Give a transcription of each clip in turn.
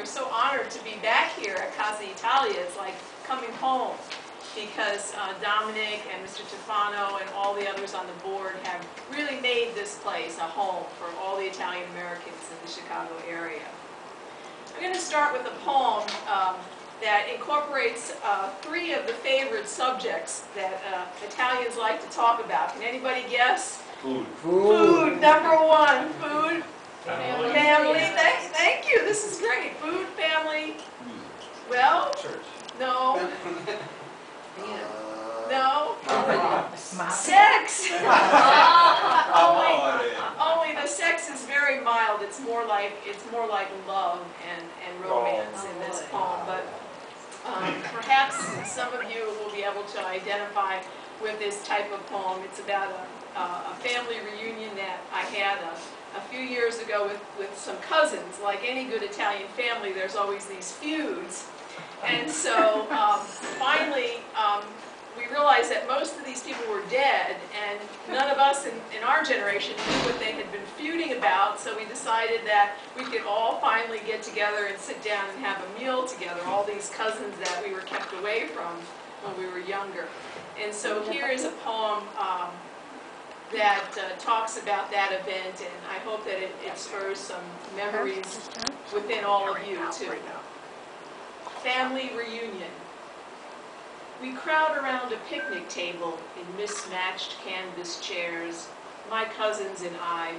so honored to be back here at Casa Italia. It's like coming home because Dominic and Mr. Tufano and all the others on the board have really made this place a home for all the Italian Americans in the Chicago area. I'm going to start with a poem that incorporates three of the favorite subjects that Italians like to talk about. Can anybody guess? Food. Food, number one. Food, Family. family. Thank you. This is great. Food, family. Well, Church. no. No. Sex. Only the sex is very mild. It's more like love and romance in this poem. But perhaps some of you will be able to identify with this type of poem. It's about a family reunion that I had a few years ago with some cousins. Like any good Italian family, there's always these feuds. And so finally, we realized that most of these people were dead, and none of us in our generation knew what they had been feuding about, so we decided that we could all finally get together and sit down and have a meal together, all these cousins that we were kept away from when we were younger. And so here is a poem that talks about that event, and I hope that it spurs some memories within all of you, too. Family reunion. We crowd around a picnic table in mismatched canvas chairs. My cousins and I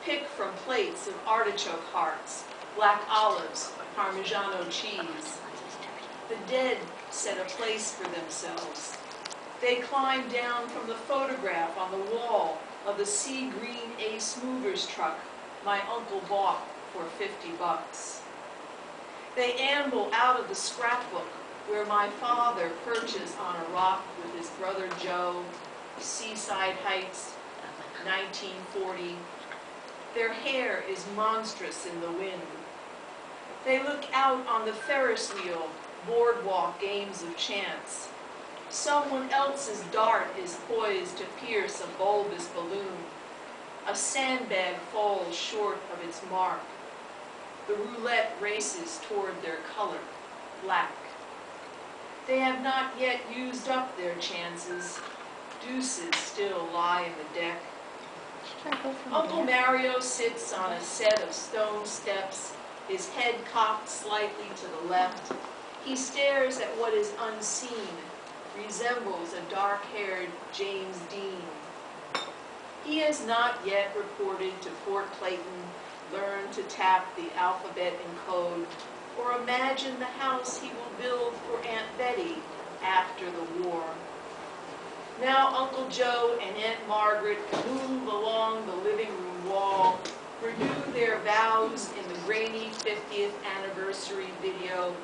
pick from plates of artichoke hearts, black olives, Parmigiano cheese. The dead set a place for themselves. They climb down from the photograph on the wall of the sea green Ace Movers truck my uncle bought for $50. They amble out of the scrapbook where my father perches on a rock with his brother Joe, Seaside Heights, 1940. Their hair is monstrous in the wind. They look out on the Ferris wheel, boardwalk games of chance. Someone else's dart is poised to pierce a bulbous balloon. A sandbag falls short of its mark. The roulette races toward their color, black. They have not yet used up their chances. Deuces still lie in the deck. Uncle Mario sits on a set of stone steps, his head cocked slightly to the left. He stares at what is unseen, resembles a dark-haired James Dean. He has not yet reported to Fort Clayton, learned to tap the alphabet and code, or imagine the house he will build for Aunt Betty after the war. Now Uncle Joe and Aunt Margaret move along the living room wall, renew their vows in the grainy 50th anniversary video.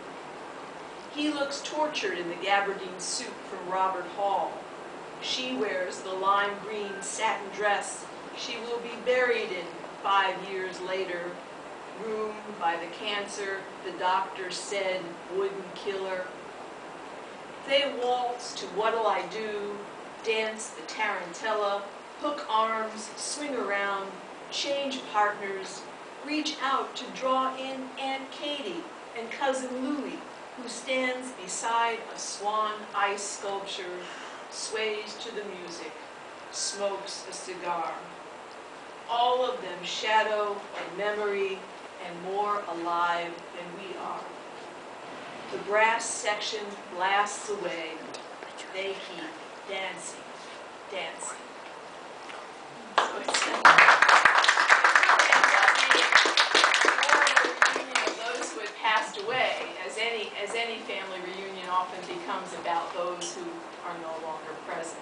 He looks tortured in the gabardine suit from Robert Hall. She wears the lime green satin dress she will be buried in 5 years later. Ruined by the cancer the doctor said wouldn't kill her. They waltz to What'll I Do, dance the tarantella, hook arms, swing around, change partners, reach out to draw in Aunt Katie and Cousin Louie, who stands beside a swan ice sculpture, sways to the music, smokes a cigar. All of them shadow and memory and more alive than we are. The brass section blasts away. They keep dancing, dancing. So it's a reunion of those who had passed away, as any family reunion often becomes about those who are no longer present.